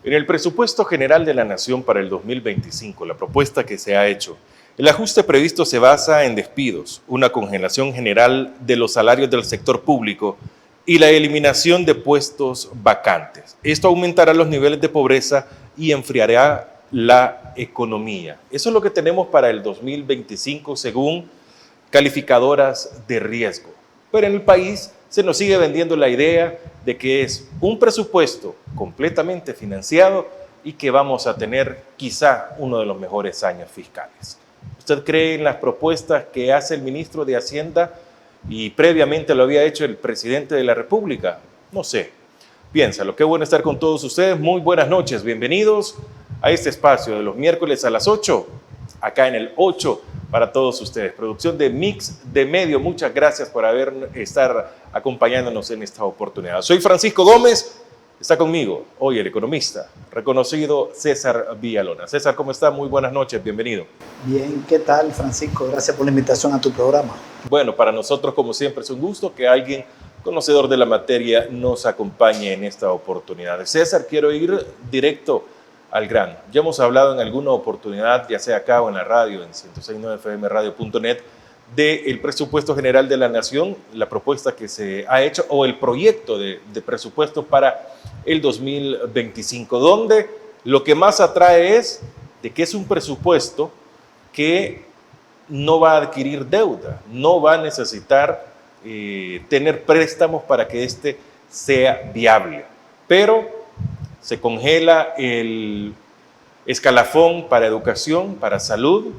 En el presupuesto general de la Nación para el 2025, la propuesta que se ha hecho, el ajuste previsto se basa en despidos, una congelación general de los salarios del sector público y la eliminación de puestos vacantes. Esto aumentará los niveles de pobreza y enfriará la economía. Eso es lo que tenemos para el 2025 según calificadoras de riesgo. Pero en el país se nos sigue vendiendo la idea de que es un presupuesto completamente financiado y que vamos a tener quizá uno de los mejores años fiscales. ¿Usted cree en las propuestas que hace el ministro de Hacienda y previamente lo había hecho el presidente de la República? No sé. Piénsalo. Qué bueno estar con todos ustedes. Muy buenas noches. Bienvenidos a este espacio de los miércoles a las 8, acá en el 8 para todos ustedes. Producción de Mix de Medio. Muchas gracias por estar acompañándonos en esta oportunidad. Soy Francisco Gómez. Está conmigo hoy el economista, reconocido César Villalona. César, ¿cómo está? Muy buenas noches, bienvenido. Bien, ¿qué tal, Francisco? Gracias por la invitación a tu programa. Bueno, para nosotros, como siempre, es un gusto que alguien conocedor de la materia nos acompañe en esta oportunidad. César, quiero ir directo al grano. Ya hemos hablado en alguna oportunidad, ya sea acá o en la radio, en 106.9fmradio.net, del presupuesto general de la Nación, la propuesta que se ha hecho, o el proyecto de presupuesto para el 2025, donde lo que más atrae es de que es un presupuesto que no va a adquirir deuda, no va a necesitar tener préstamos para que este sea viable, pero se congela el escalafón para educación, para salud,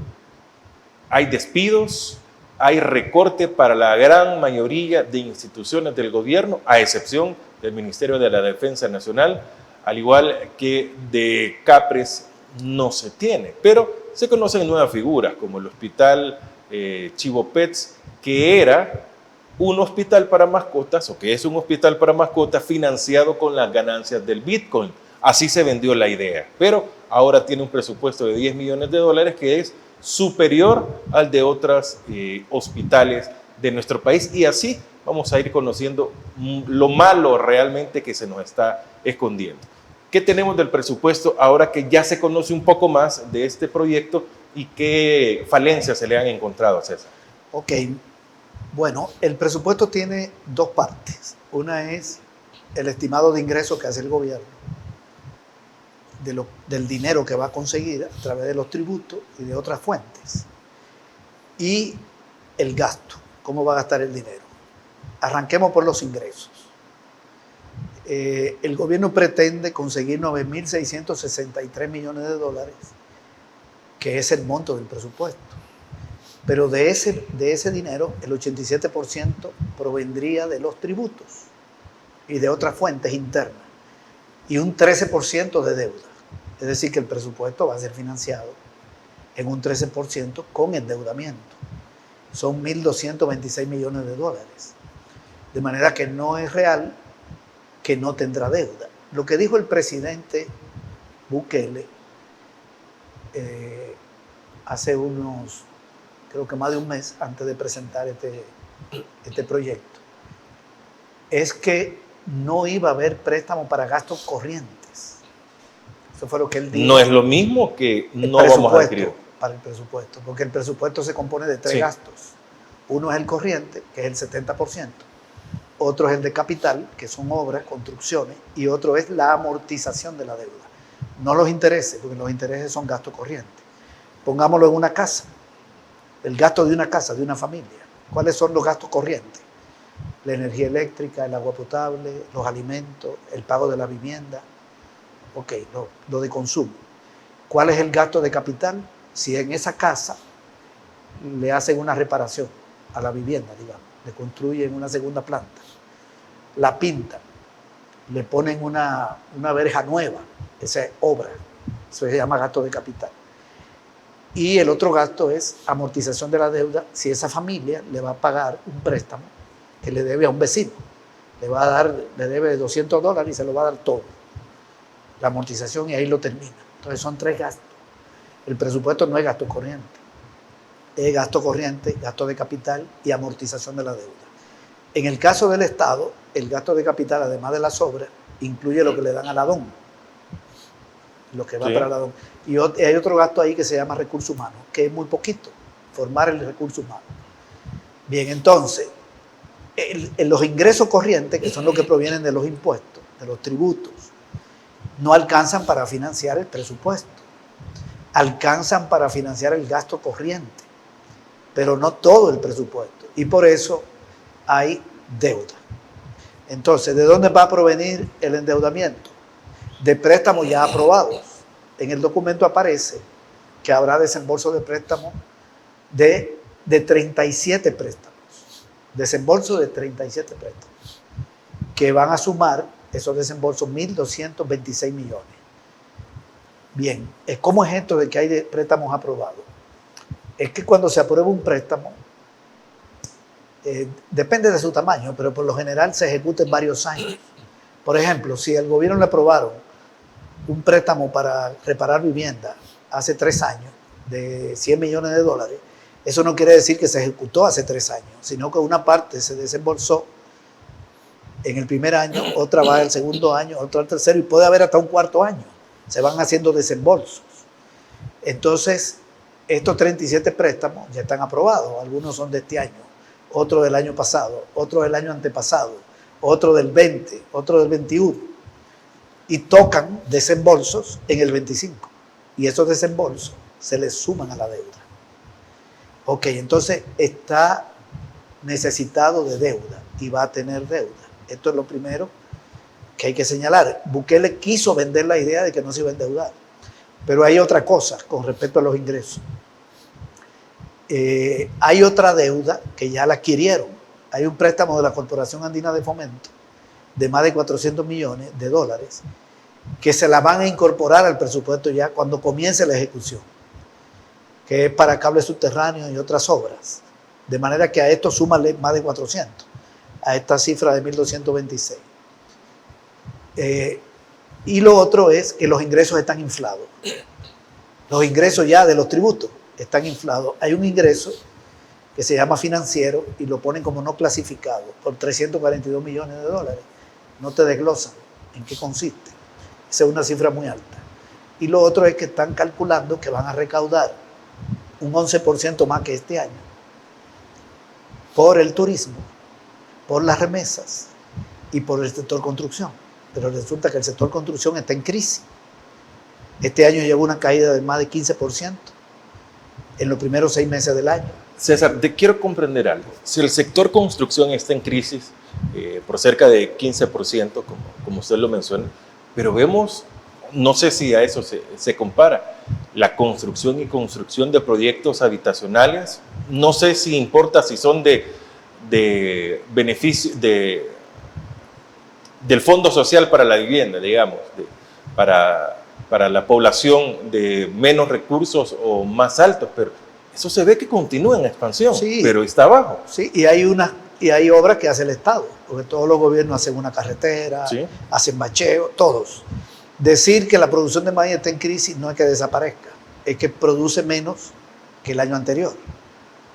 hay despidos, hay recorte para la gran mayoría de instituciones del gobierno, a excepción del Ministerio de la Defensa Nacional, al igual que de CAPRES no se tiene, pero se conocen nuevas figuras como el Hospital Chivo Pets, que era un hospital para mascotas, o que es un hospital para mascotas financiado con las ganancias del Bitcoin. Así se vendió la idea, pero ahora tiene un presupuesto de $10 millones que es superior al de otros hospitales de nuestro país, y así vamos a ir conociendo lo malo realmente que se nos está escondiendo. ¿Qué tenemos del presupuesto ahora que ya se conoce un poco más de este proyecto y qué falencias se le han encontrado a César? Ok, bueno, el presupuesto tiene dos partes. Una es el estimado de ingresos que hace el gobierno, del dinero que va a conseguir a través de los tributos y de otras fuentes, y el gasto, cómo va a gastar el dinero. Arranquemos por los ingresos. El gobierno pretende conseguir $9.663 millones, que es el monto del presupuesto, pero de ese dinero el 87% provendría de los tributos y de otras fuentes internas, y un 13% de deuda. Es decir, que el presupuesto va a ser financiado en un 13% con endeudamiento. Son $1.226 millones. De manera que no es real que no tendrá deuda. Lo que dijo el presidente Bukele hace creo que más de un mes antes de presentar este proyecto, es que no iba a haber préstamo para gastos corrientes. Eso fue lo que él dijo. No es lo mismo que no vamos a adquirir. Para el presupuesto, porque el presupuesto se compone de tres gastos. Uno es el corriente, que es el 70%. Otro es el de capital, que son obras, construcciones, y otro es la amortización de la deuda. No los intereses, porque los intereses son gastos corrientes. Pongámoslo en una casa, el gasto de una casa, de una familia. ¿Cuáles son los gastos corrientes? La energía eléctrica, el agua potable, los alimentos, el pago de la vivienda. Ok, lo de consumo. ¿Cuál es el gasto de capital? Si en esa casa le hacen una reparación a la vivienda, digamos, le construyen una segunda planta, la pintan, le ponen una verja nueva, esa es obra, eso se llama gasto de capital. Y el otro gasto es amortización de la deuda, si esa familia le va a pagar un préstamo que le debe a un vecino, le debe $200 y se lo va a dar todo, la amortización, y ahí lo termina. Entonces son tres gastos. El presupuesto no es gasto corriente, es gasto corriente, gasto de capital y amortización de la deuda. En el caso del Estado, el gasto de capital, además de las obras, incluye lo que le dan a la DON. lo que va Sí. para la DOM. Y hay otro gasto ahí que se llama recursos humanos, que es muy poquito, formar el recurso humano. Bien, entonces, los ingresos corrientes, que son los que provienen de los impuestos, de los tributos, no alcanzan para financiar el presupuesto. Alcanzan para financiar el gasto corriente, pero no todo el presupuesto. Y por eso hay deuda. Entonces, ¿de dónde va a provenir el endeudamiento? De préstamos ya aprobados. En el documento aparece que habrá desembolso de préstamos de 37 préstamos. Desembolso de 37 préstamos. Que van a sumar esos desembolsos 1.226 millones. Bien, ¿cómo es esto de que hay préstamos aprobados? Es que cuando se aprueba un préstamo, depende de su tamaño, pero por lo general se ejecuta en varios años. Por ejemplo, si al gobierno le aprobaron un préstamo para reparar vivienda hace 3 años de 100 millones de dólares, eso no quiere decir que se ejecutó hace 3 años, sino que una parte se desembolsó en el primer año, otra va al segundo año, otra al tercero y puede haber hasta un cuarto año. Se van haciendo desembolsos. Entonces, estos 37 préstamos ya están aprobados. Algunos son de este año, otros del año pasado, otros del año antepasado, otros del 20, otros del 21. Y tocan desembolsos en el 25. Y esos desembolsos se les suman a la deuda. Ok, entonces está necesitado de deuda y va a tener deuda. Esto es lo primero que hay que señalar. Bukele quiso vender la idea de que no se iba a endeudar. Pero hay otra cosa con respecto a los ingresos. Hay otra deuda que ya la adquirieron. Hay un préstamo de la Corporación Andina de Fomento de más de 400 millones de dólares que se la van a incorporar al presupuesto ya cuando comience la ejecución, que es para cables subterráneos y otras obras. De manera que a esto súmale más de 400, a esta cifra de 1.226. Y lo otro es que los ingresos están inflados. Los ingresos ya de los tributos están inflados. Hay un ingreso que se llama financiero y lo ponen como no clasificado por 342 millones de dólares. No te desglosan en qué consiste. Esa es una cifra muy alta. Y lo otro es que están calculando que van a recaudar un 11% más que este año por el turismo, por las remesas y por el sector construcción. Pero resulta que el sector construcción está en crisis. Este año llevó una caída de más de 15% en los primeros 6 meses del año. César, te quiero comprender algo. Si el sector construcción está en crisis por cerca de 15%, como usted lo menciona, pero vemos, no sé si a eso se compara, la construcción y construcción de proyectos habitacionales, no sé si importa si son de beneficio, del Fondo Social para la Vivienda, digamos, para la población de menos recursos o más altos, pero eso se ve que continúa en expansión, Sí. pero está abajo. Sí, y hay obras que hace el Estado, porque todos los gobiernos hacen una carretera, Sí. hacen bacheo, todos. Decir que la producción de maíz está en crisis no es que desaparezca, es que produce menos que el año anterior.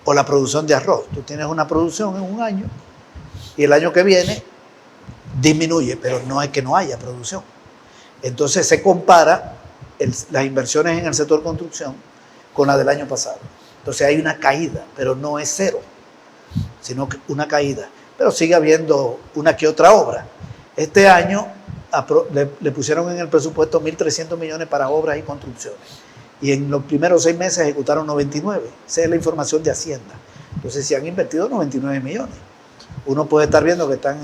O la producción de arroz. Tú tienes una producción en un año y el año que viene disminuye, pero no es que no haya producción. Entonces se compara las inversiones en el sector construcción con la del año pasado. Entonces hay una caída, pero no es cero, sino que una caída. Pero sigue habiendo una que otra obra. Este año le pusieron en el presupuesto 1.300 millones para obras y construcciones. Y en los primeros 6 meses ejecutaron 99. Esa es la información de Hacienda. Entonces se han invertido 99 millones. Uno puede estar viendo que están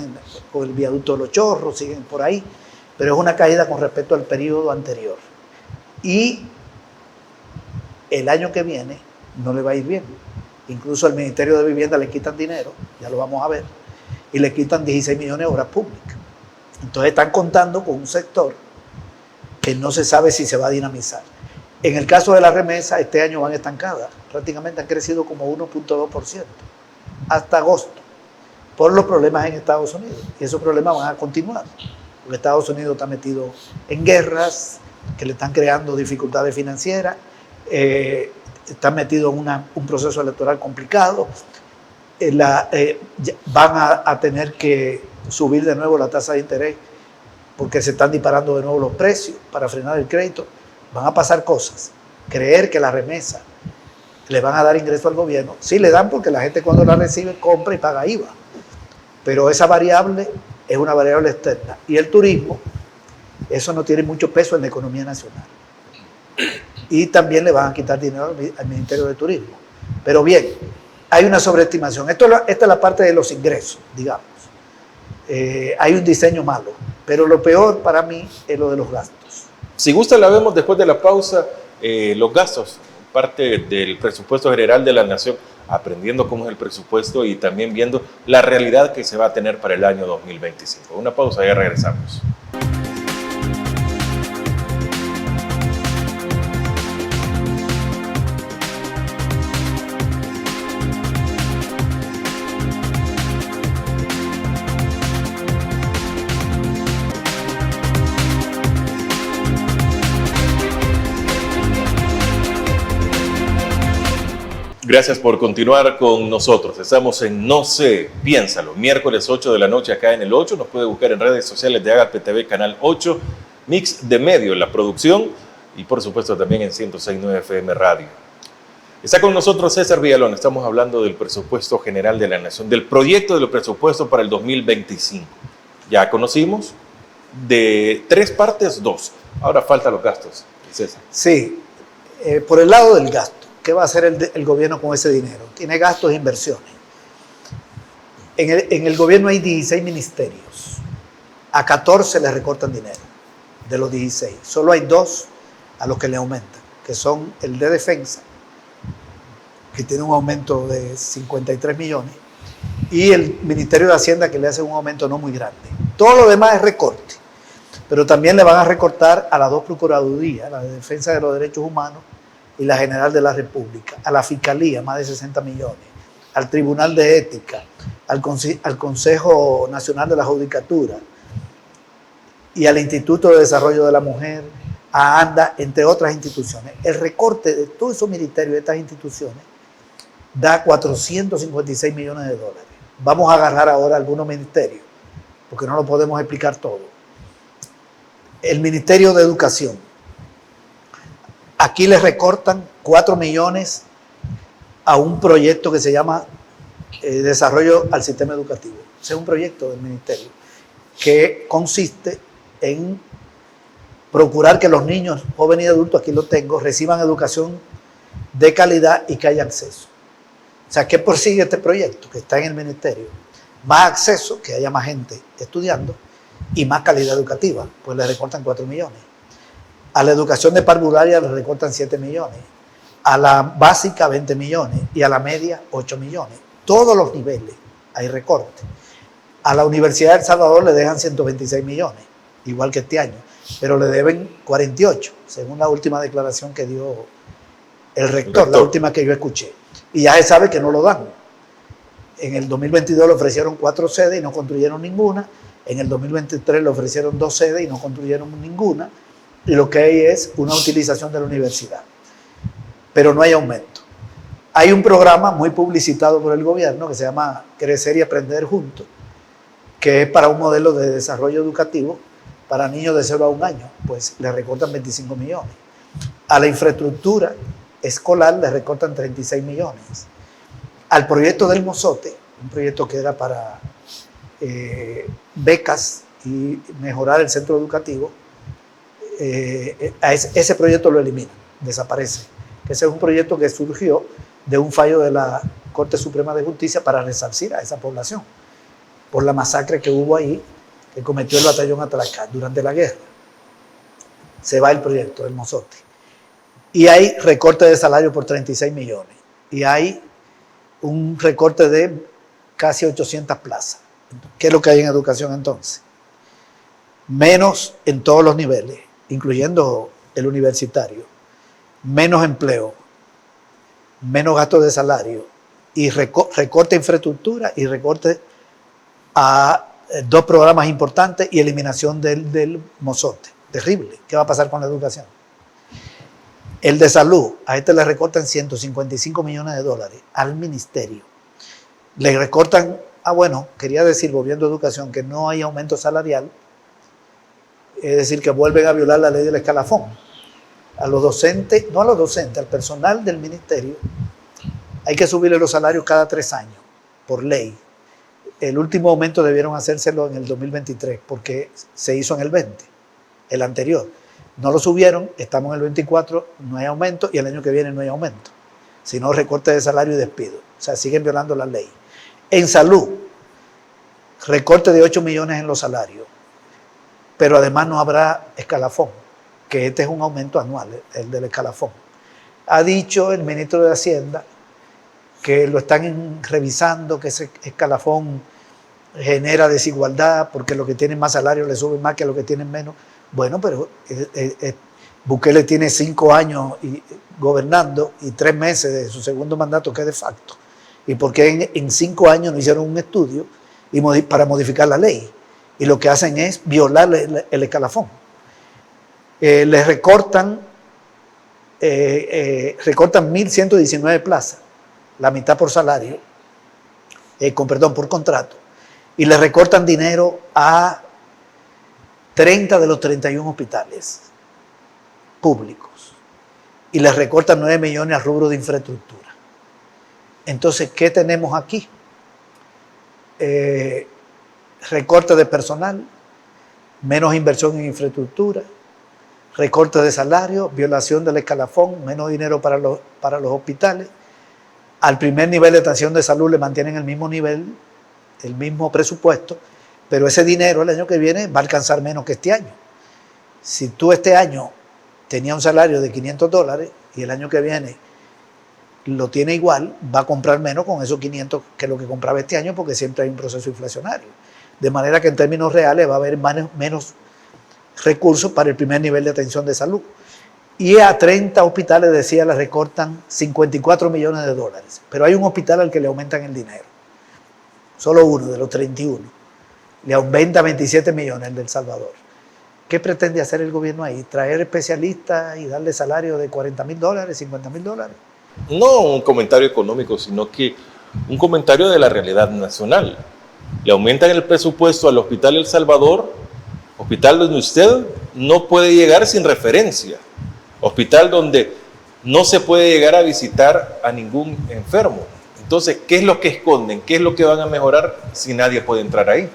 con el viaducto de los Chorros, siguen por ahí, pero es una caída con respecto al periodo anterior. Y el año que viene no le va a ir bien. Incluso al Ministerio de Vivienda le quitan dinero, ya lo vamos a ver, y le quitan 16 millones de obras públicas. Entonces están contando con un sector que no se sabe si se va a dinamizar. En el caso de la remesa, este año van estancadas. Prácticamente han crecido como 1.2% hasta agosto, por los problemas en Estados Unidos. Y esos problemas van a continuar, porque Estados Unidos está metido en guerras que le están creando dificultades financieras, está metido en un proceso electoral complicado, van a tener que subir de nuevo la tasa de interés porque se están disparando de nuevo los precios para frenar el crédito. van a pasar cosas. Creer que la remesa le van a dar ingreso al gobierno. Sí le dan porque la gente cuando la recibe compra y paga IVA. Pero esa variable es una variable externa. Y el turismo, eso no tiene mucho peso en la economía nacional. Y también le van a quitar dinero al Ministerio de Turismo. Pero bien, hay una sobreestimación. Esta es la parte de los ingresos, digamos. Hay un diseño malo. Pero lo peor para mí es lo de los gastos. Si gusta, la vemos después de la pausa. Los gastos, parte del presupuesto general de la nación, aprendiendo cómo es el presupuesto y también viendo la realidad que se va a tener para el año 2025. Una pausa, ya regresamos. Gracias por continuar con nosotros. Estamos en No sé, piénsalo, miércoles 8 de la noche acá en el 8. Nos puede buscar en redes sociales de Agape TV, Canal 8, Mix de Medio en la producción y por supuesto también en 106.9 FM Radio. Está con nosotros César Villalón. Estamos hablando del presupuesto general de la nación, del proyecto del presupuesto para el 2025. Ya conocimos de 3 partes, 2. Ahora faltan los gastos, César. Sí, por el lado del gasto. ¿Qué va a hacer el gobierno con ese dinero? Tiene gastos e inversiones. En el gobierno hay 16 ministerios. A 14 le recortan dinero de los 16. Solo hay 2 a los que le aumentan, que son el de Defensa, que tiene un aumento de 53 millones, y el Ministerio de Hacienda, que le hace un aumento no muy grande. Todo lo demás es recorte. Pero también le van a recortar a las 2 procuradurías, la de Defensa de los Derechos Humanos y la General de la República, a la Fiscalía, más de 60 millones, al Tribunal de Ética, al Consejo Nacional de la Judicatura y al Instituto de Desarrollo de la Mujer, a ANDA, entre otras instituciones. El recorte de todos esos ministerios de estas instituciones da 456 millones de dólares. Vamos a agarrar ahora algunos ministerios, porque no lo podemos explicar todo. El Ministerio de Educación. Aquí le recortan 4 millones a un proyecto que se llama Desarrollo al Sistema Educativo. Ese es un proyecto del ministerio que consiste en procurar que los niños, jóvenes y adultos, aquí lo tengo, reciban educación de calidad y que haya acceso. O sea, ¿qué persigue este proyecto que está en el ministerio? Más acceso, que haya más gente estudiando y más calidad educativa, pues le recortan 4 millones. A la educación de parvularia le recortan 7 millones, a la básica 20 millones y a la media 8 millones. Todos los niveles hay recortes. A la Universidad de El Salvador le dejan 126 millones, igual que este año, pero le deben 48, según la última declaración que dio el rector, la última que yo escuché. Y ya se sabe que no lo dan. En el 2022 le ofrecieron 4 sedes y no construyeron ninguna. En el 2023 le ofrecieron 2 sedes y no construyeron ninguna. Y lo que hay es una utilización de la universidad. Pero no hay aumento. Hay un programa muy publicitado por el gobierno que se llama Crecer y Aprender Juntos, que es para un modelo de desarrollo educativo para niños de 0 a 1 año. Pues le recortan 25 millones. A la infraestructura escolar le recortan 36 millones. Al proyecto del Mozote, un proyecto que era para becas y mejorar el centro educativo, ese proyecto lo eliminan, desaparece. Ese es un proyecto que surgió de un fallo de la Corte Suprema de Justicia para resarcir a esa población por la masacre que hubo ahí, que cometió el batallón Atlacán durante la guerra. Se va el proyecto del Mozote. Y hay recorte de salario por 36 millones. Y hay un recorte de casi 800 plazas. ¿Qué es lo que hay en educación entonces? Menos en todos los niveles, incluyendo el universitario, menos empleo, menos gastos de salario y recorte a infraestructura y recorte a 2 programas importantes y eliminación del Mozote. Terrible. ¿Qué va a pasar con la educación? El de salud, a este le recortan 155 millones de dólares al ministerio. Le recortan, bueno, quería decir, volviendo a educación, que no hay aumento salarial, es decir, que vuelven a violar la ley del escalafón. a los docentes, no a los docentes, al personal del ministerio, hay que subirle los salarios cada 3 años, por ley. El último aumento debieron hacérselo en el 2023, porque se hizo en el 20, el anterior. No lo subieron, estamos en el 24, no hay aumento, y el año que viene no hay aumento. Sino recorte de salario y despido. O sea, siguen violando la ley. En salud, recorte de 8 millones en los salarios, pero además no habrá escalafón, que este es un aumento anual, el del escalafón. Ha dicho el ministro de Hacienda que lo están revisando, que ese escalafón genera desigualdad, porque los que tienen más salario le suben más que los que tienen menos. Bueno, pero Bukele tiene 5 años gobernando y 3 meses de su segundo mandato, que es de facto. ¿Y por qué en 5 años no hicieron un estudio para modificar la ley? Y lo que hacen es violar el escalafón. Les recortan 1.119 plazas, la mitad por salario, por contrato, y le recortan dinero a 30 de los 31 hospitales públicos, y les recortan 9 millones al rubro de infraestructura. Entonces, ¿qué tenemos aquí? Recorte de personal, menos inversión en infraestructura, recorte de salario, violación del escalafón, menos dinero para los hospitales. Al primer nivel de atención de salud le mantienen el mismo nivel, el mismo presupuesto, pero ese dinero el año que viene va a alcanzar menos que este año. Si tú este año tenías un salario de $500 y el año que viene lo tiene igual, va a comprar menos con esos 500 que lo que compraba este año, porque siempre hay un proceso inflacionario. De manera que en términos reales va a haber menos recursos para el primer nivel de atención de salud. Y a 30 hospitales, decía, le recortan $54 millones. Pero hay un hospital al que le aumentan el dinero. Solo uno de los 31. Le aumenta 27 millones, el de El Salvador. ¿Qué pretende hacer el gobierno ahí? ¿Traer especialistas y darle salario de $40,000, $50,000? No un comentario económico, sino que un comentario de la realidad nacional. Le aumentan el presupuesto al Hospital El Salvador, hospital donde usted no puede llegar sin referencia, hospital donde no se puede llegar a visitar a ningún enfermo. Entonces, ¿qué es lo que esconden? ¿Qué es lo que van a mejorar si nadie puede entrar ahí?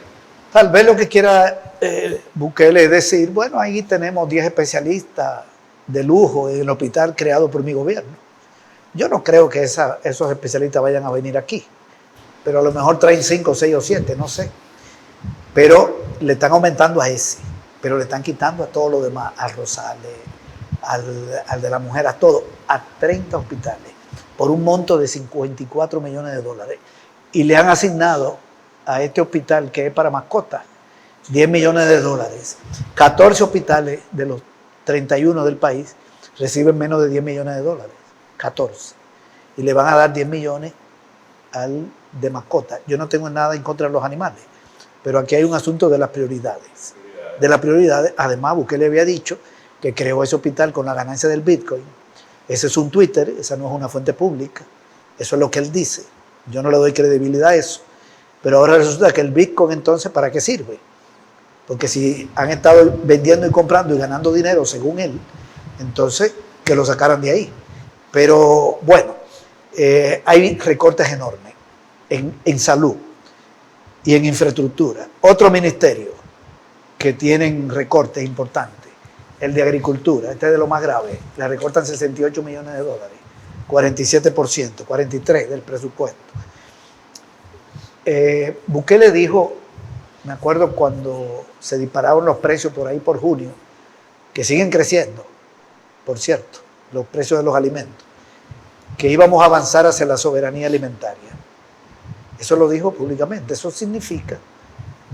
Tal vez lo que quiera Bukele es decir, bueno, ahí tenemos 10 especialistas de lujo en el hospital creado por mi gobierno. Yo no creo que esos especialistas vayan a venir aquí, pero a lo mejor traen 5, 6 o 7, no sé. Pero le están aumentando a ese, pero le están quitando a todos los demás, a Rosales, al de la mujer, a todo, a 30 hospitales, por un monto de $54 millones. Y le han asignado a este hospital, que es para mascotas, $10 millones. 14 hospitales de los 31 del país reciben menos de $10 millones. 14. Y le van a dar 10 millones al de mascota. Yo no tengo nada en contra de los animales, pero aquí hay un asunto de las prioridades. De las prioridades, además, Bukele había dicho que creó ese hospital con la ganancia del Bitcoin. Ese es un Twitter, esa no es una fuente pública. Eso es lo que él dice. Yo no le doy credibilidad a eso. Pero ahora resulta que el Bitcoin, entonces, ¿para qué sirve? Porque si han estado vendiendo y comprando y ganando dinero, según él, entonces que lo sacaran de ahí. Pero bueno, hay recortes enormes en salud y en infraestructura. Otro ministerio que tienen recortes importantes, el de agricultura, este es de lo más grave, le recortan $68 millones, 47%, 43% del presupuesto. Bukele dijo, me acuerdo cuando se dispararon los precios por ahí por junio, que siguen creciendo, por cierto, los precios de los alimentos, que íbamos a avanzar hacia la soberanía alimentaria. Eso lo dijo públicamente. Eso significa,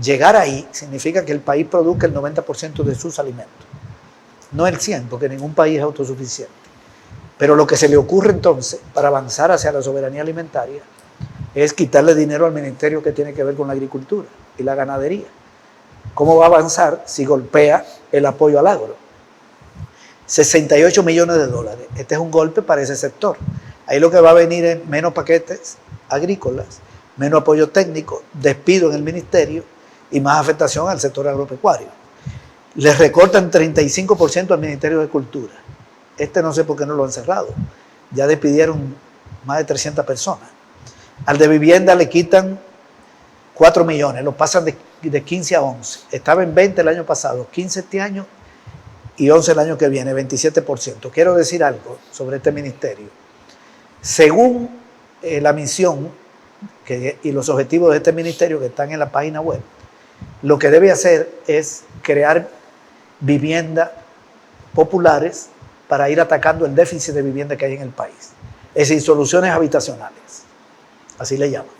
llegar ahí, significa que el país produzca el 90% de sus alimentos. No el 100%, porque ningún país es autosuficiente. Pero lo que se le ocurre entonces, para avanzar hacia la soberanía alimentaria, es quitarle dinero al ministerio que tiene que ver con la agricultura y la ganadería. ¿Cómo va a avanzar si golpea el apoyo al agro? $68 millones. Este es un golpe para ese sector. Ahí lo que va a venir es menos paquetes agrícolas, menos apoyo técnico, despido en el ministerio y más afectación al sector agropecuario. Les recortan 35% al Ministerio de Cultura. No sé por qué no lo han cerrado. Ya despidieron más de 300 personas. Al de vivienda le quitan 4 millones, lo pasan de 15 a 11. Estaba en 20 el año pasado, 15 este año y 11 el año que viene, 27%. Quiero decir algo sobre este ministerio. Según la misión y los objetivos de este ministerio que están en la página web, lo que debe hacer es crear viviendas populares para ir atacando el déficit de vivienda que hay en el país. Es decir, soluciones habitacionales, así le llaman.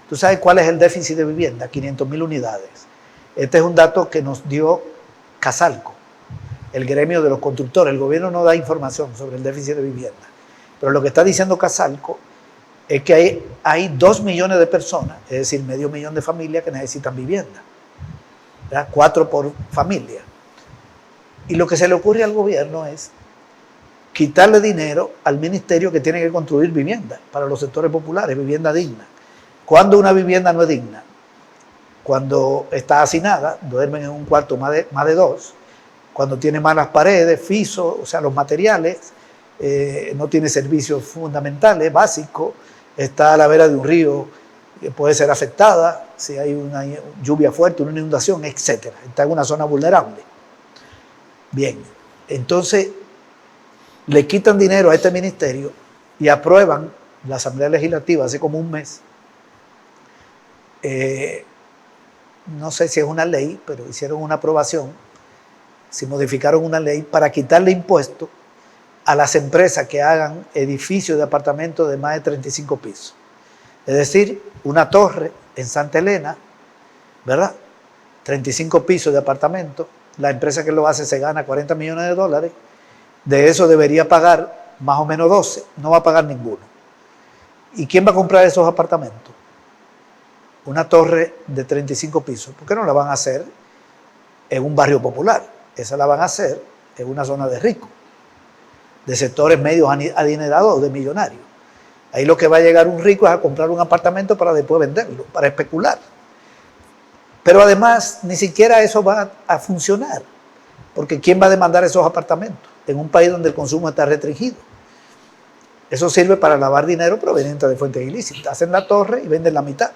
¿Tú sabes cuál es el déficit de vivienda? 500.000 unidades. Este es un dato que nos dio Casalco, el gremio de los constructores. El gobierno no da información sobre el déficit de vivienda. Pero lo que está diciendo Casalco es que hay 2 millones de personas, es decir, medio millón de familias que necesitan vivienda. ¿Verdad? 4 por familia. Y lo que se le ocurre al gobierno es quitarle dinero al ministerio que tiene que construir vivienda para los sectores populares, vivienda digna. ¿Cuándo una vivienda no es digna? Cuando está hacinada, duermen en un cuarto más de 2, cuando tiene malas paredes, pisos, o sea, los materiales, no tiene servicios fundamentales, básicos, está a la vera de un río que puede ser afectada si hay una lluvia fuerte, una inundación, etc. Está en una zona vulnerable. Bien, entonces le quitan dinero a este ministerio y aprueban la Asamblea Legislativa hace como un mes. No sé si es una ley, pero hicieron una aprobación, si modificaron una ley para quitarle impuestos a las empresas que hagan edificios de apartamentos de más de 35 pisos. Es decir, una torre en Santa Elena, ¿verdad? 35 pisos de apartamento, la empresa que lo hace se gana $40 millones, de eso debería pagar más o menos 12, no va a pagar ninguno. ¿Y quién va a comprar esos apartamentos? Una torre de 35 pisos. ¿Por qué no la van a hacer en un barrio popular? Esa la van a hacer en una zona de ricos, de sectores medios adinerados, de millonarios. Ahí lo que va a llegar un rico es a comprar un apartamento para después venderlo, para especular. Pero además, ni siquiera eso va a funcionar, porque ¿quién va a demandar esos apartamentos en un país donde el consumo está restringido? Eso sirve para lavar dinero proveniente de fuentes ilícitas. Hacen la torre y venden la mitad.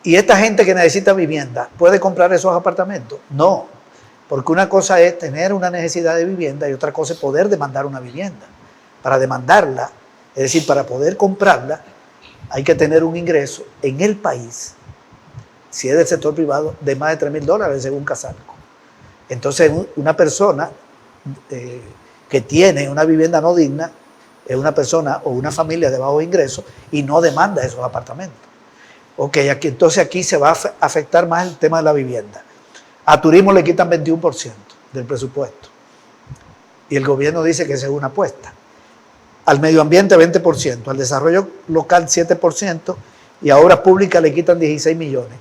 ¿Y esta gente que necesita vivienda puede comprar esos apartamentos? No, porque una cosa es tener una necesidad de vivienda y otra cosa es poder demandar una vivienda. Para demandarla, es decir, para poder comprarla, hay que tener un ingreso en el país, si es del sector privado, de más de $3.000 según Casalco. Entonces, una persona que tiene una vivienda no digna es una persona o una familia de bajo ingreso y no demanda esos apartamentos. Ok, entonces aquí se va a afectar más el tema de la vivienda. A turismo le quitan 21% del presupuesto. Y el gobierno dice que esa es una apuesta. Al medio ambiente 20%, al desarrollo local 7% y a obras públicas le quitan 12 millones.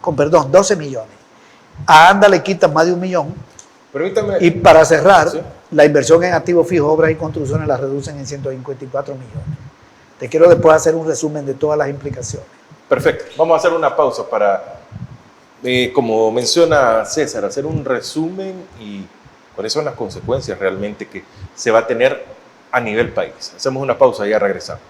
A ANDA le quitan más de 1 millón. Permítame. Y para cerrar, ¿sí? La inversión en activos fijos, obras y construcciones la reducen en 154 millones. Te quiero después hacer un resumen de todas las implicaciones. Perfecto. Vamos a hacer una pausa para, como menciona César, hacer un resumen y cuáles son las consecuencias realmente que se va a tener a nivel país. Hacemos una pausa y ya regresamos.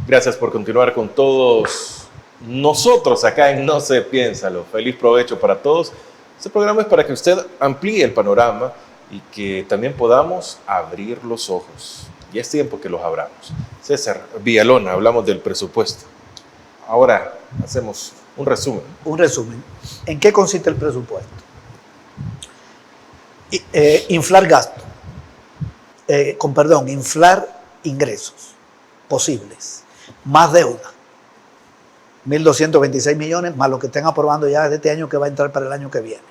Gracias por continuar con todos nosotros acá en No Se Piénsalo. Feliz provecho para todos. Este programa es para que usted amplíe el panorama y que también podamos abrir los ojos. Ya es tiempo que los abramos. César Villalona, hablamos del presupuesto. Ahora hacemos un resumen. Un resumen. ¿En qué consiste el presupuesto? Inflar gasto. Inflar ingresos posibles. Más deuda, 1.226 millones, más lo que estén aprobando ya de este año que va a entrar para el año que viene.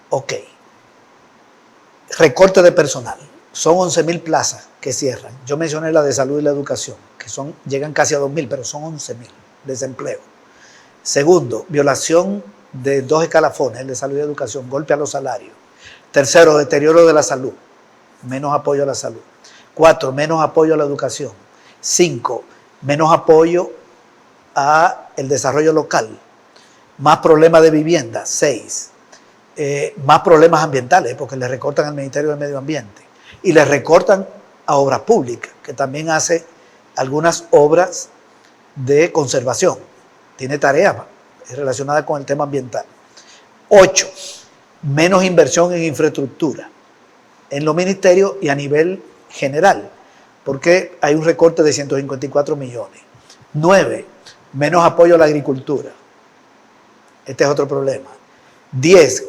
Ok. Recorte de personal. Son 11.000 plazas que cierran. Yo mencioné la de salud y la educación, que llegan casi a 2.000, pero son 11.000. Desempleo. Segundo, violación de 2 escalafones, el de salud y educación, golpe a los salarios. Tercero, deterioro de la salud, menos apoyo a la salud. 4, menos apoyo a la educación. 5, menos apoyo a el desarrollo local. Más problemas de vivienda. 6, más problemas ambientales, porque le recortan al Ministerio del Medio Ambiente. Y le recortan a Obras Públicas, que también hace algunas obras de conservación. Tiene tareas relacionadas con el tema ambiental. 8, menos inversión en infraestructura, en los ministerios y a nivel general, porque hay un recorte de 154 millones. 9, menos apoyo a la agricultura. Este es otro problema. 10,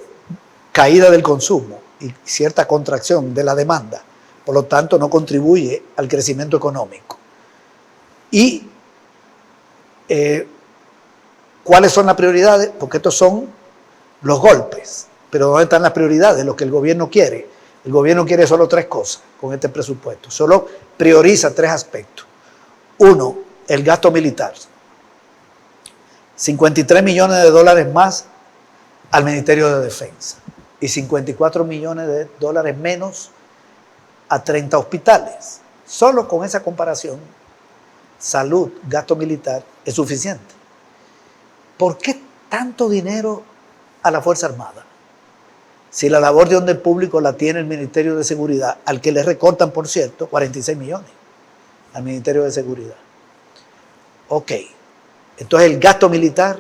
caída del consumo y cierta contracción de la demanda. Por lo tanto, no contribuye al crecimiento económico. Y ¿cuáles son las prioridades? Porque estos son los golpes. Pero ¿dónde están las prioridades? Lo que el gobierno quiere. El gobierno quiere solo 3 cosas con este presupuesto. Solo prioriza 3 aspectos. 1, el gasto militar. 53 millones de dólares más al Ministerio de Defensa. Y 54 millones de dólares menos a 30 hospitales. Solo con esa comparación, salud, gasto militar, es suficiente. ¿Por qué tanto dinero a la Fuerza Armada? Si la labor de orden público la tiene el Ministerio de Seguridad, al que le recortan, por cierto, 46 millones al Ministerio de Seguridad. Ok, entonces el gasto militar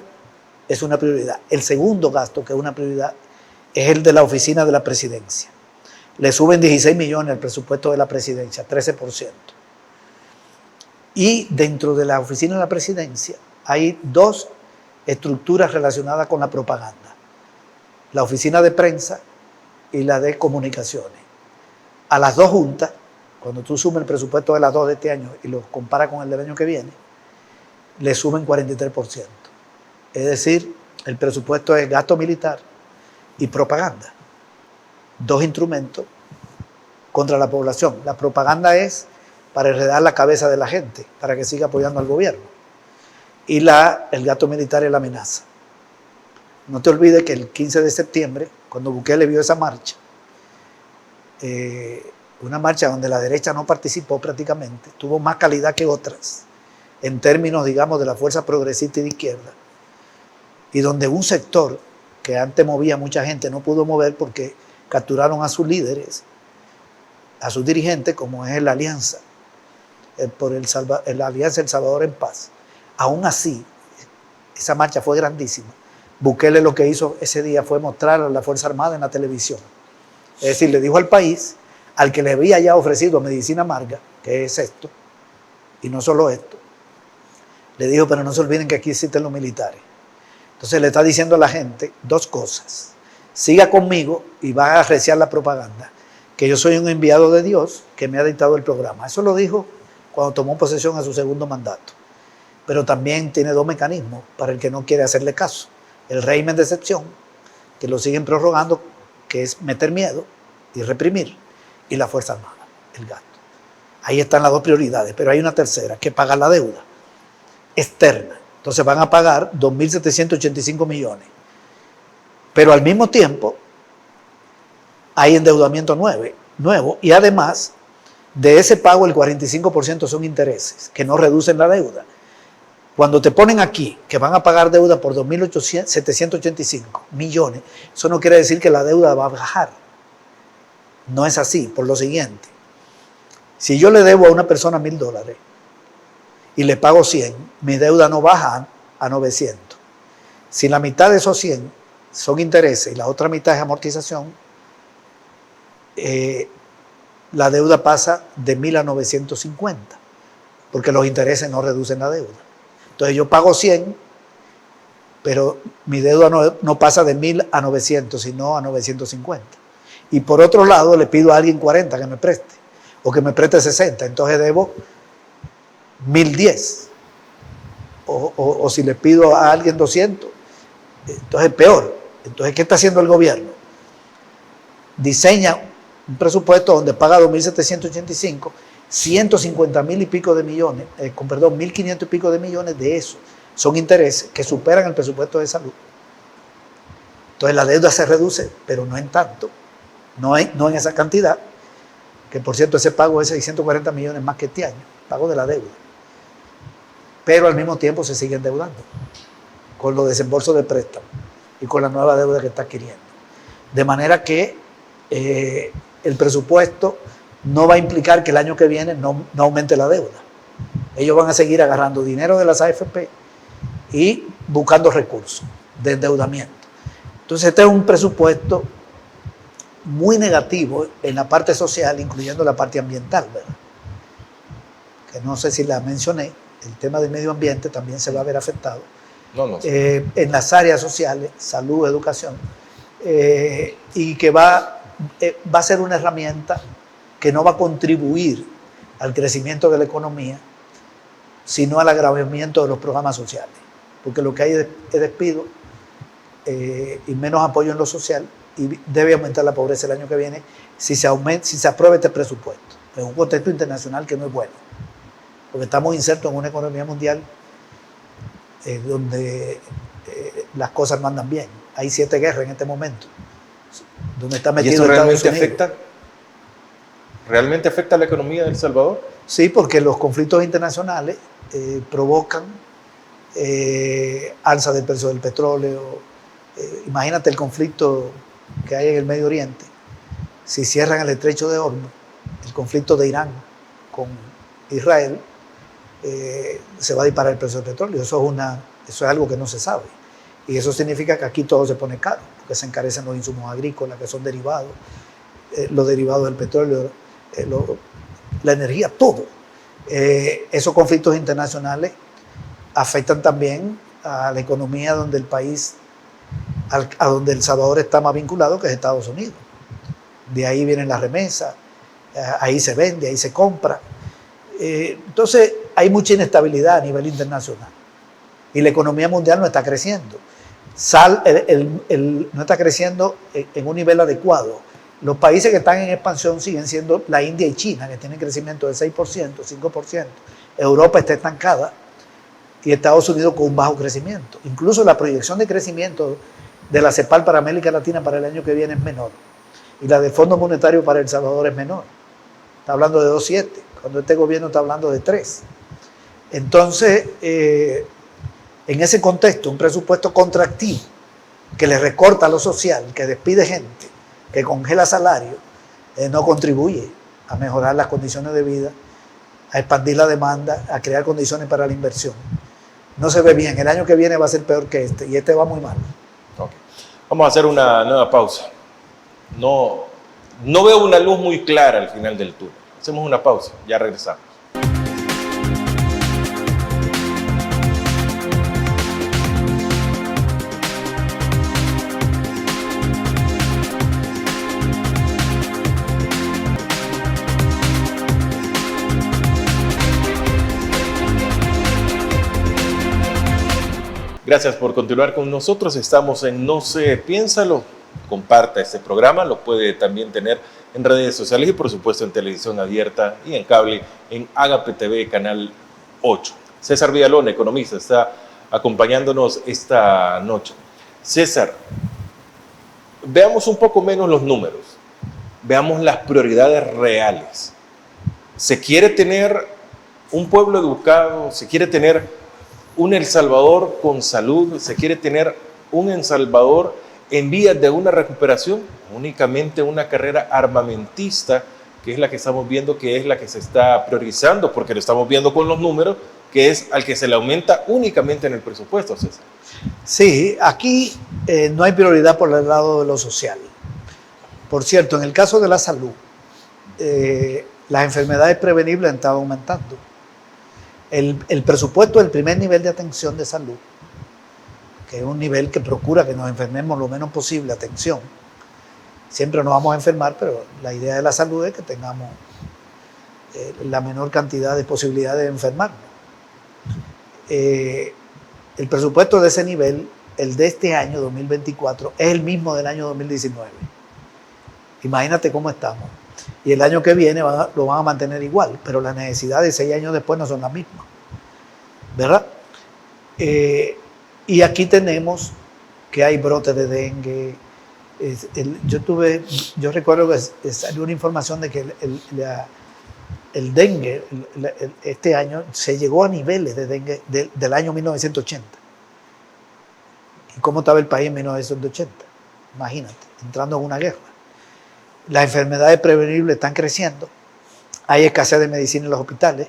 es una prioridad. El segundo gasto, que es una prioridad, es el de la oficina de la presidencia. Le suben 16 millones al presupuesto de la presidencia, 13%. Y dentro de la oficina de la presidencia hay 2 estructuras relacionadas con la propaganda. La oficina de prensa y la de comunicaciones. A las 2 juntas, cuando tú sumas el presupuesto de las 2 de este año y lo comparas con el del año que viene, le suben 43%. Es decir, el presupuesto es gasto militar y propaganda. 2 instrumentos contra la población. La propaganda es para enredar la cabeza de la gente, para que siga apoyando al gobierno. Y el gasto militar es la amenaza. No te olvides que el 15 de septiembre, cuando Bukele vio esa marcha, una marcha donde la derecha no participó prácticamente, tuvo más calidad que otras, en términos, digamos, de la fuerza progresista y de izquierda, y donde un sector que antes movía mucha gente no pudo mover porque capturaron a sus líderes, a sus dirigentes, como es la Alianza, la Alianza El Salvador en Paz. Aún así, esa marcha fue grandísima. Bukele lo que hizo ese día fue mostrar a la Fuerza Armada en la televisión. Es decir, le dijo al país, al que le había ya ofrecido medicina amarga, que es esto, y no solo esto, le dijo, pero no se olviden que aquí existen los militares. Entonces le está diciendo a la gente 2 cosas. Siga conmigo y va a arreciar la propaganda, que yo soy un enviado de Dios que me ha dictado el programa. Eso lo dijo cuando tomó posesión a su segundo mandato. Pero también tiene 2 mecanismos para el que no quiere hacerle caso. El régimen de excepción, que lo siguen prorrogando, que es meter miedo y reprimir, y la Fuerza Armada, el gasto. Ahí están las 2 prioridades, pero hay una tercera, que pagar la deuda externa. Entonces van a pagar 2.785 millones. Pero al mismo tiempo hay endeudamiento nuevo, y además de ese pago el 45% son intereses, que no reducen la deuda. Cuando te ponen aquí que van a pagar deuda por 2.785 millones, eso no quiere decir que la deuda va a bajar. No es así, por lo siguiente. Si yo le debo a una persona $1.000 y le pago 100, mi deuda no baja a 900. Si la mitad de esos 100 son intereses y la otra mitad es amortización, la deuda pasa de 1.000 a 950, porque los intereses no reducen la deuda. Entonces yo pago 100, pero mi deuda no pasa de 1.000 a 900, sino a 950. Y por otro lado le pido a alguien 40 que me preste, o que me preste 60, entonces debo 1.010. O si le pido a alguien 200, entonces peor. Entonces, ¿qué está haciendo el gobierno? Diseña un presupuesto donde paga 2.785, 150.000 y pico de millones, 1.500 y pico de millones de eso son intereses que superan el presupuesto de salud. Entonces la deuda se reduce, pero no en tanto, no en esa cantidad, que por cierto ese pago es 640 millones más que este año, pago de la deuda. Pero al mismo tiempo se sigue endeudando con los desembolsos de préstamo y con la nueva deuda que está adquiriendo. De manera que el presupuesto no va a implicar que el año que viene no aumente la deuda. Ellos van a seguir agarrando dinero de las AFP y buscando recursos de endeudamiento. Entonces este es un presupuesto muy negativo en la parte social, incluyendo la parte ambiental, ¿verdad? Que no sé si la mencioné, el tema del medio ambiente también se va a ver afectado. No. En las áreas sociales, salud, educación, y que va a ser una herramienta que no va a contribuir al crecimiento de la economía, sino al agravamiento de los programas sociales. Porque lo que hay es despido y menos apoyo en lo social, y debe aumentar la pobreza el año que viene si se aprueba este presupuesto. En un contexto internacional que no es bueno, porque estamos insertos en una economía mundial donde las cosas no andan bien. Hay 7 guerras en este momento, donde está metido ¿Y eso Estados realmente realmente afecta a la economía de El Salvador? Sí, porque los conflictos internacionales provocan alza del precio del petróleo. Imagínate el conflicto que hay en el Medio Oriente. Si cierran el estrecho de Hormuz, el conflicto de Irán con Israel, se va a disparar el precio del petróleo. Eso es algo que no se sabe. Y eso significa que aquí todo se pone caro, porque se encarecen los insumos agrícolas, que son derivados, los derivados del petróleo, la energía, todo. Esos conflictos internacionales afectan también a la economía donde el país, a donde El Salvador está más vinculado, que es Estados Unidos. De ahí vienen las remesas, ahí se vende, ahí se compra. Entonces hay mucha inestabilidad a nivel internacional y la economía mundial no está creciendo. No está creciendo en un nivel adecuado. Los países que están en expansión siguen siendo la India y China, que tienen crecimiento de 6%, 5%. Europa está estancada y Estados Unidos con un bajo crecimiento. Incluso la proyección de crecimiento de la CEPAL para América Latina para el año que viene es menor. Y la del Fondo Monetario para El Salvador es menor. Está hablando de 2,7, cuando este gobierno está hablando de 3. Entonces, en ese contexto, un presupuesto contractivo que le recorta lo social, que despide gente, que congela salarios, no contribuye a mejorar las condiciones de vida, a expandir la demanda, a crear condiciones para la inversión. No se ve bien. El año que viene va a ser peor que este, y este va muy mal. Okay. Vamos a hacer una nueva pausa. No veo una luz muy clara al final del túnel. Hacemos una pausa, ya regresamos. Gracias por continuar con nosotros. Estamos en No sé, piénsalo. Comparta este programa. Lo puede también tener en redes sociales y por supuesto en televisión abierta y en cable en Agape TV, canal 8. César Villalón, economista, está acompañándonos esta noche. César, veamos un poco menos los números. Veamos las prioridades reales. ¿Se quiere tener un pueblo educado? ¿Se quiere tener un El Salvador con salud? ¿Se quiere tener un El Salvador en vías de una recuperación? Únicamente una carrera armamentista, que es la que estamos viendo, que es la que se está priorizando, porque lo estamos viendo con los números, que es al que se le aumenta únicamente en el presupuesto, César. Sí, aquí no hay prioridad por el lado de lo social. Por cierto, en el caso de la salud, las enfermedades prevenibles han estado aumentando. El presupuesto del primer nivel de atención de salud, que es un nivel que procura que nos enfermemos lo menos posible, atención. Siempre nos vamos a enfermar, pero la idea de la salud es que tengamos la menor cantidad de posibilidades de enfermarnos. El presupuesto de ese nivel, el de este año 2024, es el mismo del año 2019. Imagínate cómo estamos. Y el año que viene lo van a mantener igual, pero las necesidades 6 años después no son las mismas, ¿verdad? Y aquí tenemos que hay brotes de dengue. Yo recuerdo que salió una información de que el dengue este año se llegó a niveles de dengue del año 1980. ¿Y cómo estaba el país en 1980? Imagínate, entrando en una guerra. Las enfermedades prevenibles están creciendo, hay escasez de medicina en los hospitales,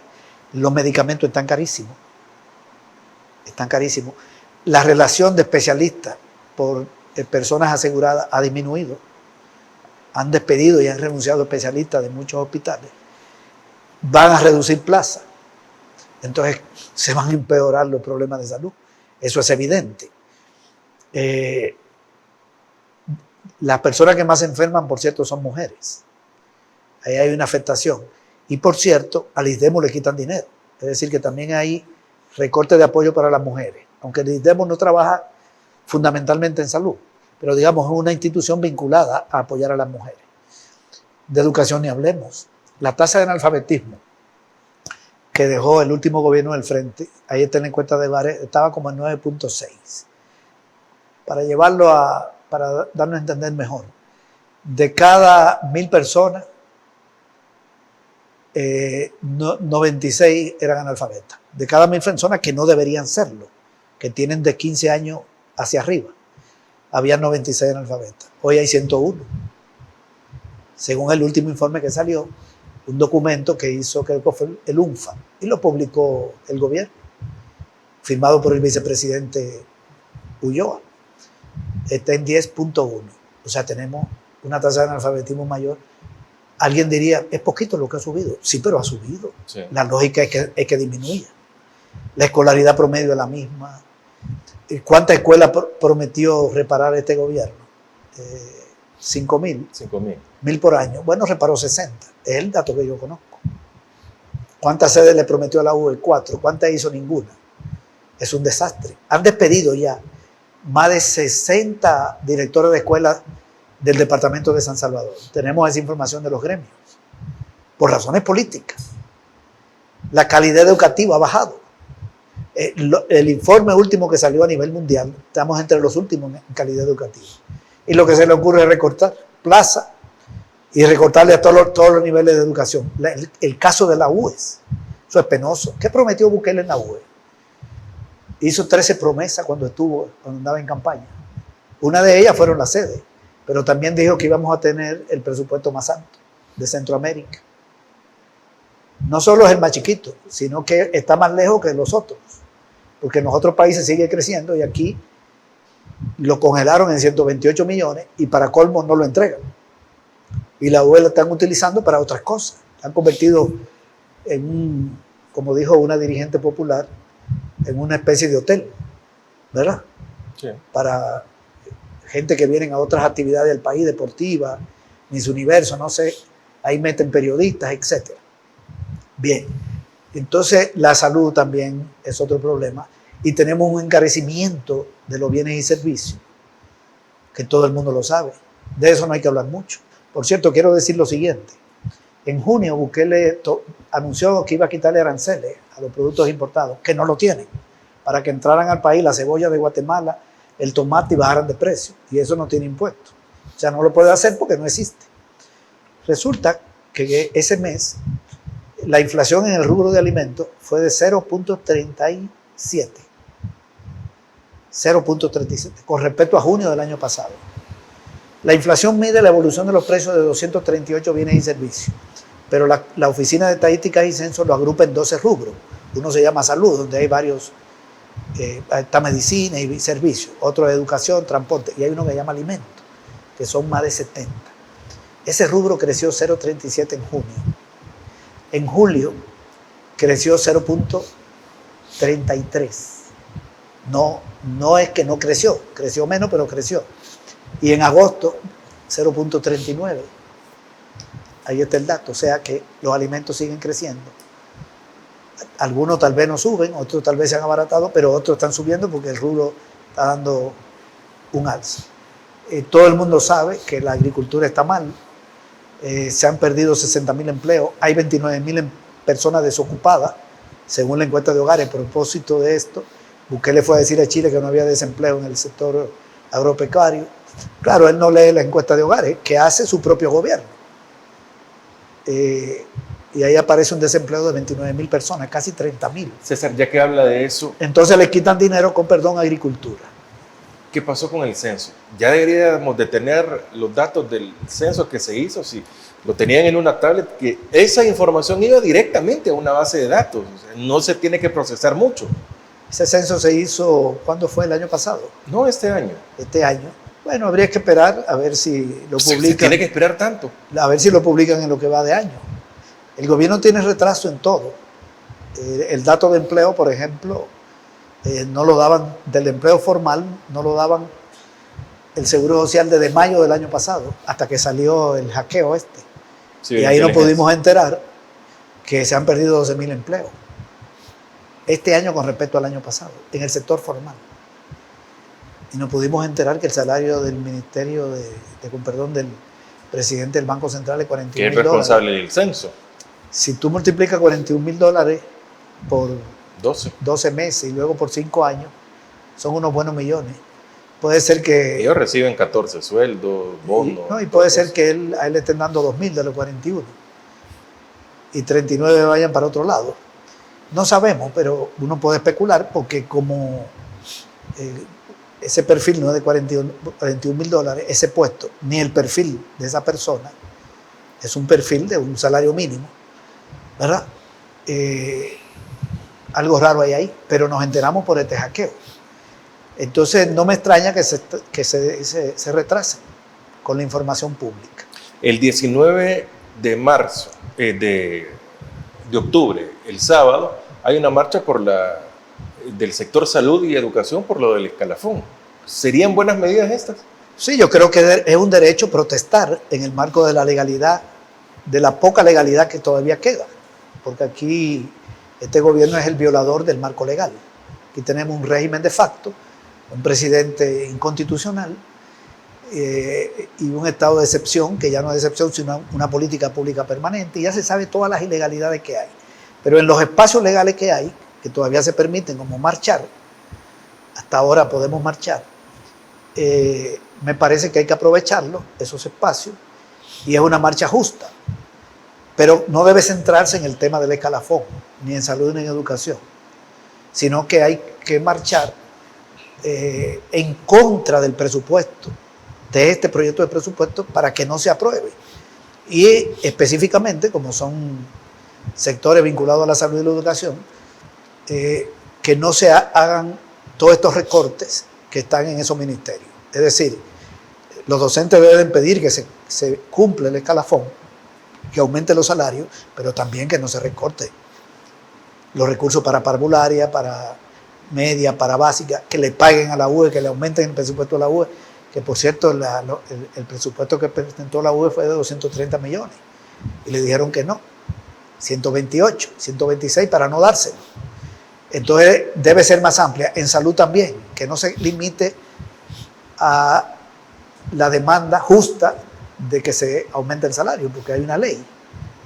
los medicamentos están carísimos. La relación de especialistas por personas aseguradas ha disminuido. Han despedido y han renunciado especialistas de muchos hospitales. Van a reducir plazas. Entonces se van a empeorar los problemas de salud. Eso es evidente. Las personas que más se enferman, por cierto, son mujeres. Ahí hay una afectación. Y por cierto, al ISDEMO le quitan dinero. Es decir, que también hay recorte de apoyo para las mujeres. Aunque el ISDEMO no trabaja fundamentalmente en salud, pero digamos es una institución vinculada a apoyar a las mujeres. De educación ni hablemos. La tasa de analfabetismo que dejó el último gobierno del Frente, ahí está en la encuesta de Bares, estaba como en 9.6. Para darnos a entender mejor, de cada 1.000 personas, 96 eran analfabetas. De cada 1.000 personas que no deberían serlo, que tienen de 15 años hacia arriba, había 96 analfabetas. Hoy hay 101. Según el último informe que salió, un documento que hizo, creo que fue el UNFA, y lo publicó el gobierno, firmado por el vicepresidente Ulloa. Está en 10.1. O sea, tenemos una tasa de analfabetismo mayor. Alguien diría, es poquito lo que ha subido. Sí, pero ha subido. Sí. La lógica es que disminuya. La escolaridad promedio es la misma. ¿Cuántas escuelas prometió reparar este gobierno? 5.000. 5.000. 1.000 por año. Bueno, reparó 60. Es el dato que yo conozco. ¿Cuántas sedes le prometió a la UE? 4. ¿Cuántas hizo? Ninguna. Es un desastre. Han despedido ya más de 60 directores de escuelas del departamento de San Salvador. Tenemos esa información de los gremios. Por razones políticas. La calidad educativa ha bajado. El informe último que salió a nivel mundial, estamos entre los últimos en calidad educativa. Y lo que se le ocurre es recortar plaza y recortarle a todos los niveles de educación. El caso de la UES, eso es penoso. ¿Qué prometió Bukele en la UES? Hizo 13 promesas cuando andaba en campaña. Una de ellas fueron las sedes, pero también dijo que íbamos a tener el presupuesto más alto de Centroamérica. No solo es el más chiquito, sino que está más lejos que los otros, porque en los otros países sigue creciendo y aquí lo congelaron en 128 millones y para colmo no lo entregan. Y la UE lo están utilizando para otras cosas. Han convertido en como dijo una dirigente popular, en una especie de hotel, ¿verdad? Sí. Para gente que vienen a otras actividades del país, deportivas, Miss Universo, no sé, ahí meten periodistas, etc. Bien, entonces la salud también es otro problema y tenemos un encarecimiento de los bienes y servicios, que todo el mundo lo sabe. De eso no hay que hablar mucho. Por cierto, quiero decir lo siguiente. En junio Bukele anunció que iba a quitarle aranceles a los productos importados, que no lo tienen, para que entraran al país la cebolla de Guatemala, el tomate y bajaran de precio. Y eso no tiene impuestos. O sea, no lo puede hacer porque no existe. Resulta que ese mes la inflación en el rubro de alimentos fue de 0.37. 0.37 con respecto a junio del año pasado. La inflación mide la evolución de los precios de 238 bienes y servicios, pero la Oficina de Estadísticas y Censos lo agrupa en 12 rubros. Uno se llama salud, donde hay varios, está medicina y servicios, otro es educación, transporte, y hay uno que se llama alimentos, que son más de 70. Ese rubro creció 0.37 en junio. En julio creció 0.33. No es que no creció, creció menos, pero creció. Y en agosto, 0.39. Ahí está el dato. O sea que los alimentos siguen creciendo. Algunos tal vez no suben, otros tal vez se han abaratado, pero otros están subiendo porque el rubro está dando un alza. Todo el mundo sabe que la agricultura está mal. Se han perdido 60.000 empleos. Hay 29.000 personas desocupadas, según la encuesta de hogares. A propósito de esto, Bukele fue a decir a Chile que no había desempleo en el sector agropecuario. Claro, él no lee la encuesta de hogares que hace su propio gobierno. Y ahí aparece un desempleo de 29.000 personas, casi 30.000. César, ya que habla de eso, Entonces le quitan dinero con perdón a agricultura. ¿qué pasó con el censo? Ya deberíamos de tener los datos del censo que se hizo, si lo tenían en una tablet, que esa información iba directamente a una base de datos, o sea, no se tiene que procesar mucho. Ese censo se hizo, ¿cuándo fue? ¿El año pasado? No este año. Este año. Bueno, habría que esperar a ver si lo Se publican. tiene que esperar tanto. A ver si lo publican en lo que va de año. El gobierno tiene retraso en todo. El dato de empleo, por ejemplo, no lo daban, del empleo formal, no lo daban el Seguro Social desde mayo del año pasado, hasta que salió el hackeo este. Sí, y ahí nos pudimos enterar que se han perdido 12.000 empleos. Este año con respecto al año pasado, en el sector formal. Y nos pudimos enterar que el salario del ministerio del presidente del Banco Central es 41.000 que es dólares. responsable del censo. Si tú multiplicas 41.000 dólares por 12 meses y luego por 5 años, son unos buenos millones. Puede ser que... Ellos reciben 14 sueldos, bonos. Y puede ser que a él le estén dando 2.000 de los 41 y 39 vayan para otro lado. No sabemos, pero uno puede especular porque como ese perfil no es de 41.000 dólares, ese puesto, ni el perfil de esa persona, es un perfil de un salario mínimo, ¿verdad? Algo raro hay ahí, pero nos enteramos por este hackeo. Entonces no me extraña que se retrase con la información pública. El 19 de marzo, de octubre, el sábado, hay una marcha del sector salud y educación por lo del escalafón. ¿Serían buenas medidas estas? Sí, yo creo que es un derecho protestar en el marco de la legalidad, de la poca legalidad que todavía queda, porque aquí este gobierno es el violador del marco legal. Aquí tenemos un régimen de facto, un presidente inconstitucional y un estado de excepción, que ya no es excepción, sino una política pública permanente, y ya se sabe todas las ilegalidades que hay. Pero en los espacios legales que hay, que todavía se permiten, como marchar, hasta ahora podemos marchar, me parece que hay que aprovecharlo, esos espacios, y es una marcha justa. Pero no debe centrarse en el tema del escalafón, ni en salud ni en educación, sino que hay que marchar en contra del presupuesto, de este proyecto de presupuesto, para que no se apruebe. Y específicamente, como son sectores vinculados a la salud y la educación, que no se hagan todos estos recortes que están en esos ministerios. Es decir, los docentes deben pedir que se cumpla el escalafón, que aumente los salarios, pero también que no se recorte los recursos para parvularia, para media, para básica, que le paguen a la UE, que le aumenten el presupuesto a la UE, que por cierto el presupuesto que presentó la UE fue de 230 millones y le dijeron que no, 128, 126 para no dárselo. Entonces debe ser más amplia. En salud también, que no se limite a la demanda justa de que se aumente el salario, porque hay una ley,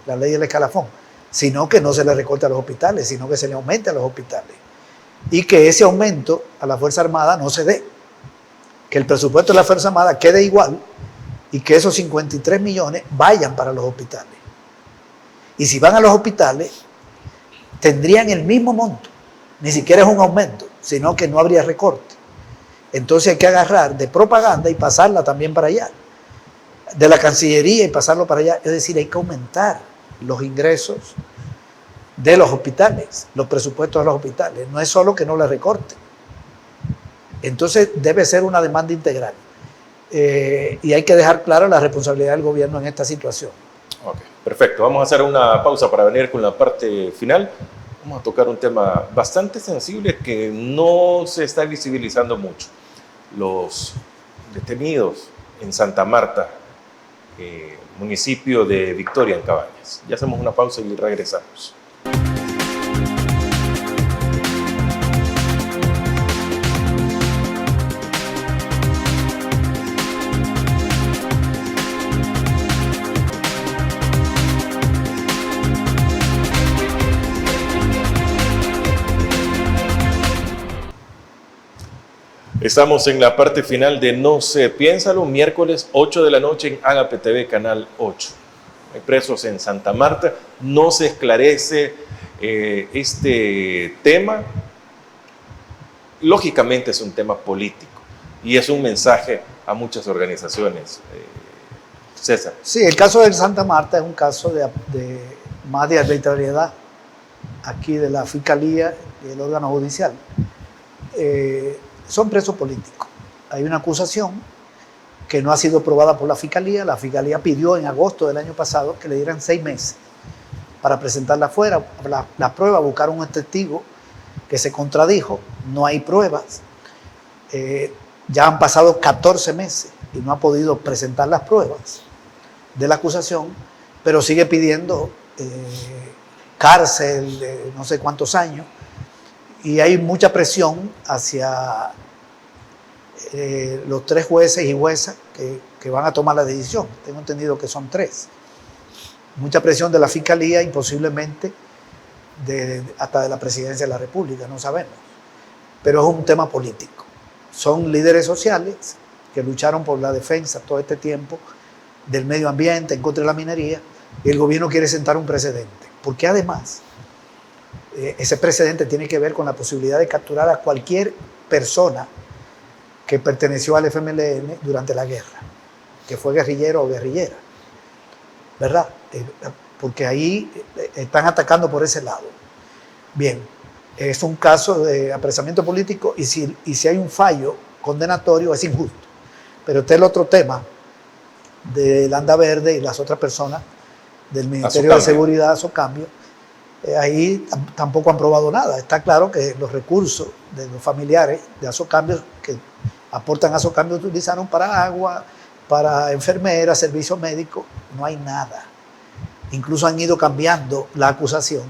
la ley del escalafón, sino que no se le recorte a los hospitales, sino que se le aumente a los hospitales. Y que ese aumento a la Fuerza Armada no se dé, que el presupuesto de la Fuerza Armada quede igual y que esos 53 millones vayan para los hospitales. Y si van a los hospitales, tendrían el mismo monto, ni siquiera es un aumento, sino que no habría recorte. Entonces hay que agarrar de propaganda y pasarla también para allá, de la Cancillería y pasarlo para allá. Es decir, hay que aumentar los ingresos de los hospitales, los presupuestos de los hospitales. No es solo que no le recorten. Entonces debe ser una demanda integral. Y hay que dejar clara la responsabilidad del gobierno en esta situación. Ok, perfecto. Vamos a hacer una pausa para venir con la parte final. Vamos a tocar un tema bastante sensible que no se está visibilizando mucho. Los detenidos en Santa Marta, municipio de Victoria, en Cabañas. Ya hacemos una pausa y regresamos. Estamos en la parte final de No sé, piénsalo, miércoles 8 de la noche en Agape TV, Canal 8. Hay presos en Santa Marta, no se esclarece este tema. Lógicamente es un tema político y es un mensaje a muchas organizaciones. César. Sí, el caso de Santa Marta es un caso más de arbitrariedad aquí de la Fiscalía y el órgano judicial. Son presos políticos. Hay una acusación que no ha sido probada por la Fiscalía. La Fiscalía pidió en agosto del año pasado que le dieran 6 meses para presentarla afuera. La prueba, buscaron un testigo que se contradijo, no hay pruebas. Ya han pasado 14 meses y no ha podido presentar las pruebas de la acusación, pero sigue pidiendo cárcel de no sé cuántos años, y hay mucha presión hacia los 3 jueces y juezas que van a tomar la decisión. Tengo entendido que son 3. Mucha presión de la Fiscalía y posiblemente hasta de la Presidencia de la República, no sabemos. Pero es un tema político. Son líderes sociales que lucharon por la defensa todo este tiempo del medio ambiente, en contra de la minería, y el gobierno quiere sentar un precedente. Porque además, ese precedente tiene que ver con la posibilidad de capturar a cualquier persona que perteneció al FMLN durante la guerra, que fue guerrillero o guerrillera, ¿verdad? Porque ahí están atacando por ese lado. Bien, es un caso de apresamiento político y si hay un fallo condenatorio es injusto. Pero este es el otro tema de Landa Verde y las otras personas del Ministerio de Seguridad, Azocambio. Ahí tampoco han probado nada. Está claro que los recursos de los familiares de Azocambio que aportan a Azocambio utilizaron para agua, para enfermeras, servicios médicos. No hay nada. Incluso han ido cambiando la acusación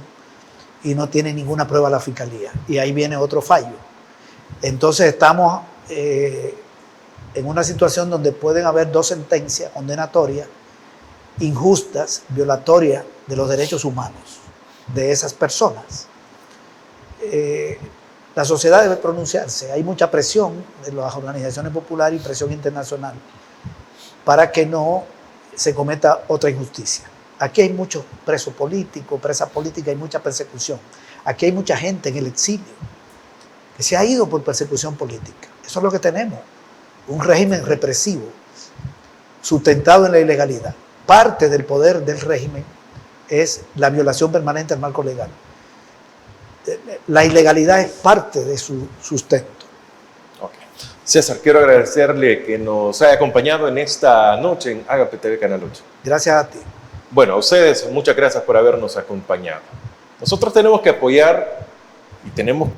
y no tiene ninguna prueba la Fiscalía. Y ahí viene otro fallo. Entonces estamos en una situación donde pueden haber 2 sentencias condenatorias injustas, violatorias de los derechos humanos de esas personas. La sociedad debe pronunciarse. Hay mucha presión de las organizaciones populares y presión internacional para que no se cometa otra injusticia. Aquí hay muchos presos políticos, presas políticas, hay mucha persecución. Aquí hay mucha gente en el exilio que se ha ido por persecución política. Eso es lo que tenemos. Un régimen represivo, sustentado en la ilegalidad. Parte del poder del régimen es la violación permanente al marco legal. La ilegalidad es parte de su sustento. Okay. César, quiero agradecerle que nos haya acompañado en esta noche en Agape TV Canal 8. Gracias a ti. Bueno, a ustedes, muchas gracias por habernos acompañado. Nosotros tenemos que apoyar y tenemos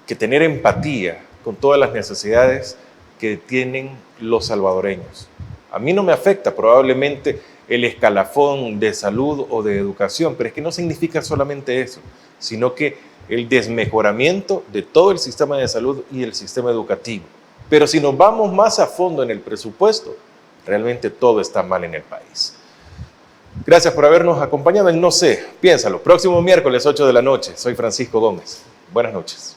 que tener empatía con todas las necesidades que tienen los salvadoreños. A mí no me afecta probablemente el escalafón de salud o de educación, pero es que no significa solamente eso, sino que el desmejoramiento de todo el sistema de salud y el sistema educativo. Pero si nos vamos más a fondo en el presupuesto, realmente todo está mal en el país. Gracias por habernos acompañado en No sé, piénsalo. Próximo miércoles 8 de la noche. Soy Francisco Gómez. Buenas noches.